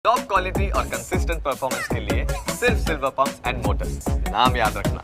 Top quality और consistent performance के लिए सिर्फ सिल्वर पंप्स एंड मोटर्स, नाम याद रखना।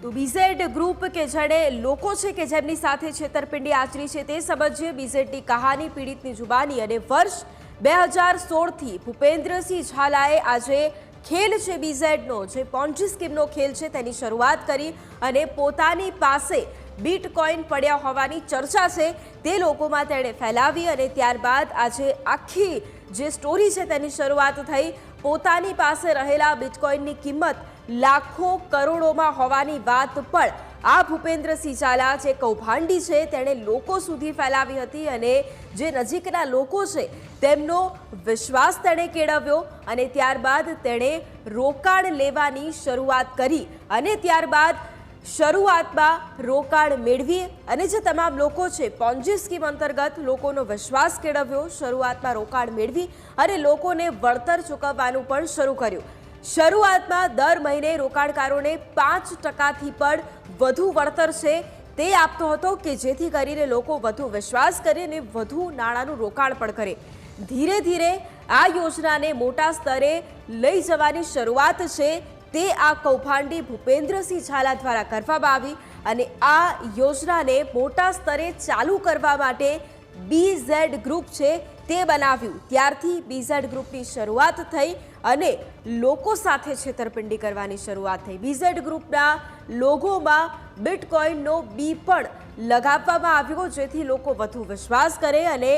तो बीजेड ग्रुप के जड़े लोको छे के जेमनी साथे छेतरपिंडी आचरी छे ते समझीए बीजेडनी कहानी पीड़ितनी जुबानी अने वर्ष 2016 थी भूपेन्द्रसिंह झालाए आजे खेल छे बीजेडनो जे पोन्जी स्कीमनो खेल छे तेनी शरूआत करी अने पोतानी पासे बीटकॉइन पड्या होवानी चर्चा छे ते लोकोमां तेणे फैलावी अने त्यारबाद आजे आखी जे स्टोरी छे तेनी शरूआत थई। पोतानी पासे रहेला बीटकॉइननी किंमत लाखों करोड़ों होवानी बात पण आ भूपेन्द्रसिंह झाला जे कौभांडी छे तेणे लोको सुधी फैलावी हती अने जे नजीकना लोको छे तेमनो विश्वास तेणे केळव्यो अने त्यारबाद तेणे रोकाण लेवानी शरूआत करी अने त्यारबाद शरूआतमां रोकाण मेळवी अने जे तमाम लोको छे पोन्जी स्कीम अंतर्गत लोकोनो विश्वास केळव्यो, शरूआतमां रोकाण मेळवी अने लोकोने वळतर चूकववानुं पण शरू कर्युं। शरूआतमां दर महीने रोकाणकारोने 5% पण વધુ વળતર છે તે આપતો હતો કે જેથી કરીને લોકો વધુ વિશ્વાસ કરે અને વધુ નાણાંનું રોકાણ પણ કરે। ધીરે ધીરે આ યોજનાને મોટા સ્તરે લઈ જવાની શરૂઆત છે તે આ કૌભાંડી ભૂપેન્દ્રસિંહ ઝાલા દ્વારા કરવામાં આવી અને આ યોજનાને મોટા સ્તરે ચાલુ કરવા માટે બીઝેડ ગ્રુપ છે તે બનાવ્યું। ત્યારથી બીઝેડ ગ્રુપની શરૂઆત થઈ અને લોકો સાથે છેતરપિંડી કરવાની શરૂઆત થઈ। બીઝેડ ગ્રુપના લોગોમાં બીટકોઇનનો બી પણ લગાવવામાં આવ્યો જેથી લોકો વધુ વિશ્વાસ કરે અને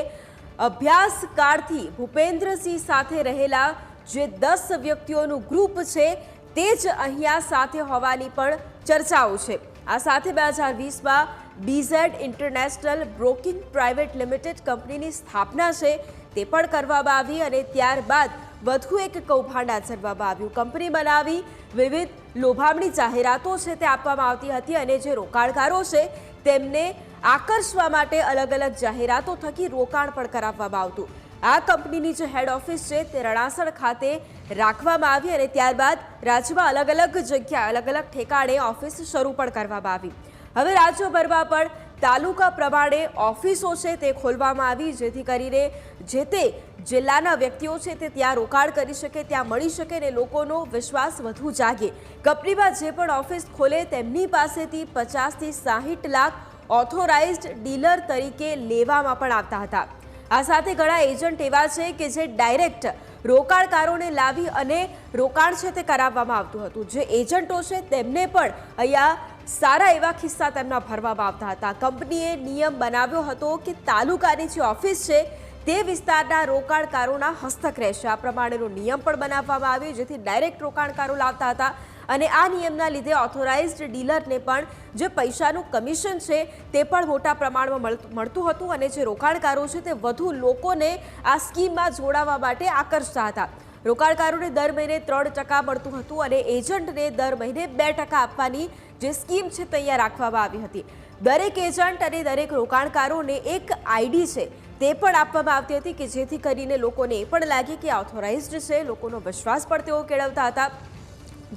અભ્યાસકાળથી ભૂપેન્દ્રસિંહ સાથે રહેલા જે 10 વ્યક્તિઓનું ગ્રુપ છે તે જ અહીંયા સાથે હોવાની પણ ચર્ચાઓ છે। આ સાથે 2020માં BZ international broking private limited કંપનીની સ્થાપના છે તે પણ કરવામાં આવી અને ત્યારબાદ વધુ એક કૌભાંડ આચરવામાં આવ્યું। કંપની બનાવી વિવિધ લોભામણી જાહેરાતો છે તે આપવામાં આવતી હતી અને જે રોકાણકારો છે તેમને આકર્ષવા માટે અલગ અલગ જાહેરાતો થકી રોકાણ પણ કરાવવામાં આવતું। આ કંપનીની જે હેડ ઓફિસ છે તે રણાસણ ખાતે રાખવામાં આવી અને ત્યારબાદ રાજ્યમાં અલગ અલગ જગ્યા અલગ અલગ ઠેકાણે ઓફિસ શરૂ પણ કરવામાં આવી। હવે રાજ્યભરમાં પણ તાલુકા પ્રમાણે ઓફિસો છે તે ખોલવામાં આવી જેથી કરીને જે તે જિલ્લાના વ્યક્તિઓ છે તે ત્યાં રોકાણ કરી શકે, ત્યાં મળી શકે અને લોકોનો વિશ્વાસ વધુ જાગે। કંપનીમાં જે પણ ઓફિસ ખોલે તેમની પાસેથી 50 થી 60 લાખ ઓથોરાઇઝ્ડ ડીલર તરીકે લેવામાં પણ આવતા હતા। આ સાથે ઘણા એજન્ટ એવા છે કે જે ડાયરેક્ટ રોકાણકારોને લાવી અને રોકાણ છે તે કરાવવામાં આવતું હતું। જે એજન્ટો છે તેમને પણ અહીંયા સારા એવા ખિસ્સા તેમના ભરવામાં આવતા હતા। કંપનીએ નિયમ બનાવ્યો હતો કે તાલુકાની જે ઓફિસ છે તે વિસ્તારના રોકાણકારોના હસ્તક રહેશે। આ પ્રમાણેનો નિયમ પણ બનાવવામાં આવ્યો જેથી ડાયરેક્ટ રોકાણકારો લાવતા હતા અને આ નિયમના લીધે ઓથોરાઇઝ્ડ ડીલરને પણ જે પૈસાનું કમિશન છે તે પણ મોટા પ્રમાણમાં મળતું હતું અને જે રોકાણકારો છે તે વધુ લોકોને આ સ્કીમમાં જોડાવા માટે આકર્ષતા હતા। રોકાણકારોને દર મહિને 3% મળતું હતું અને એજન્ટને દર મહિને 2% આપવાની જે સ્કીમ છે તે અહીંયા રાખવામાં આવી હતી। દરેક એજન્ટ અને દરેક રોકાણકારોને એક આઈડી છે તે પણ આપવામાં આવતી હતી કે જેથી કરીને લોકોને એ પણ લાગે કે ઓથોરાઇઝ્ડ છે, લોકોનો વિશ્વાસ પણ તેઓ કેળવતા હતા।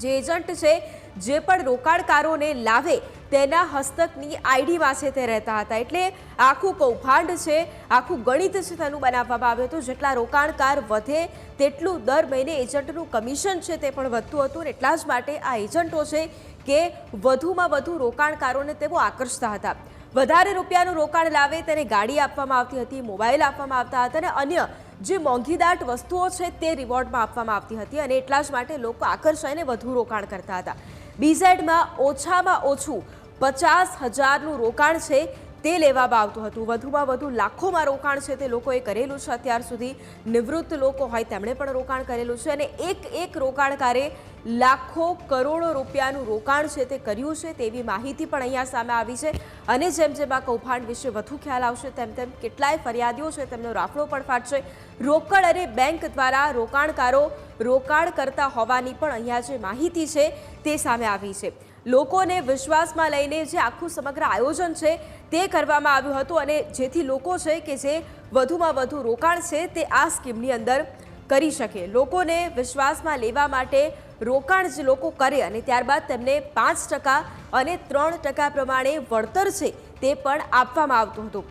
જે એજન્ટ છે જે પણ રોકાણકારોને લાવે તેના હસ્તકની આઈડીમાં છે તે રહેતા હતા। એટલે આખું કૌભાંડ છે, આખું ગણિત છે તેનું બનાવવામાં આવ્યું હતું। જેટલા રોકાણકાર વધે તેટલું દર મહિને એજન્ટનું કમિશન છે તે પણ વધતું હતું અને એટલા જ માટે આ એજન્ટો છે કે વધુમાં વધુ રોકાણકારોને તેઓ આકર્ષતા હતા। વધારે રૂપિયાનું રોકાણ લાવે તેને ગાડી આપવામાં આવતી હતી, મોબાઈલ આપવામાં આવતા હતા અને અન્ય જે મોંઘીદાટ વસ્તુઓ છે તે રિવોર્ડમાં આપવામાં આવતી હતી અને એટલા જ માટે લોકો આકર્ષાઈને વધુ રોકાણ કરતા હતા। બીઝેડમાં ઓછામાં ઓછું 50,000નું રોકાણ છે તે લેવામાં આવતું હતું। વધુમાં વધુ લાખોમાં રોકાણ છે તે લોકોએ કરેલું છે। અત્યાર સુધી નિવૃત્ત લોકો હોય તેમણે પણ રોકાણ કરેલું છે અને એક રોકાણકારે લાખો કરોડો રૂપિયાનું રોકાણ છે તે કર્યું છે તેવી માહિતી પણ અહીંયા સામે આવી છે અને જેમ જેમ આ કૌભાંડ વિશે વધુ ખ્યાલ આવશે તેમ તેમ કેટલાય ફરિયાદીઓ છે તેમનો રાફડો પણ ફાટશે। રોકડ અને બેંક દ્વારા રોકાણકારો રોકાણ કરતા હોવાની પણ અહીંયા જે માહિતી છે તે સામે આવી છે। લોકોને વિશ્વાસમાં લઈને જે આખું સમગ્ર આયોજન છે તે કરવામાં આવ્યું હતું અને જેથી લોકો છે કે જે વધુમાં વધુ રોકાણ છે તે આ સ્કીમની અંદર કરી શકે। લોકોને વિશ્વાસમાં લેવા માટે રોકાણ જે લોકો કરે અને ત્યારબાદ તેમને 5% અને 3% પ્રમાણે વળતર છે તે પણ આપવામાં આવતું હતું।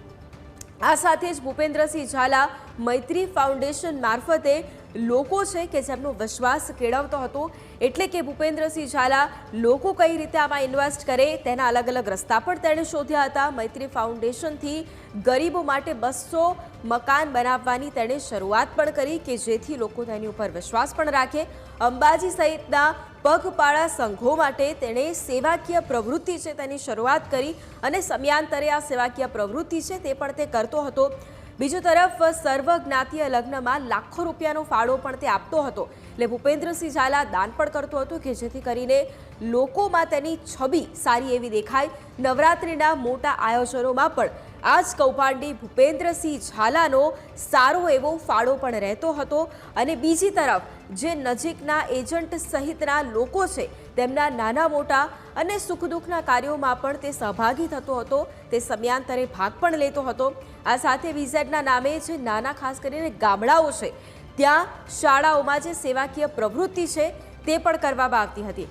આ સાથે જ ભૂપેન્દ્રસિંહ ઝાલા મૈત્રી ફાઉન્ડેશન મારફતે લોકો છે કે જેમનો વિશ્વાસ કેળવતો હતો. એટલે કે ભૂપેન્દ્રસિંહ ઝાલા લોકો કઈ રીતે આમાં ઇન્વેસ્ટ કરે તેના અલગ અલગ રસ્તા પણ તેણે શોધ્યા હતા. મૈત્રી ફાઉન્ડેશનથી ગરીબો માટે 200 મકાન બનાવવાની તેણે શરૂઆત પણ કરી કે જેથી લોકો તેની ઉપર વિશ્વાસ પણ રાખે. અંબાજી સહિતના પગપાળા સંઘો માટે તેણે સેવાકીય પ્રવૃત્તિ છે તેની શરૂઆત કરી અને સમયાંતરે આ સેવાકીય પ્રવૃત્તિ છે તે પણ તે કરતો હતો. બીજી તરફ સર્વજ્ઞાતીય લગ્નમાં લાખો રૂપિયાનો ફાળો પણ તે આપતો હતો. એટલે ભૂપેન્દ્રસિંહ ઝાલા દાન પણ કરતો હતો કે જેથી કરીને લોકોમાં તેની છબી સારી એવી દેખાય. નવરાત્રિના મોટા આયોજનોમાં પણ આ જ કૌભાંડી ભૂપેન્દ્રસિંહ ઝાલાનો સારો એવો ફાળો પણ રહેતો હતો. અને બીજી તરફ જે નજીકના એજન્ટ સહિતના લોકો છે તેમના નાના મોટા અને સુખ દુઃખના કાર્યોમાં પણ તે સહભાગી થતો હતો. તે સમયાંતરે ભાગ પણ લેતો હતો. આ સાથે વિઝેટના નામે જે નાના ખાસ કરીને ગામડાઓ છે ત્યાં શાળાઓમાં જે સેવાકીય પ્રવૃત્તિ છે તે પણ કરવામાં આવતી હતી.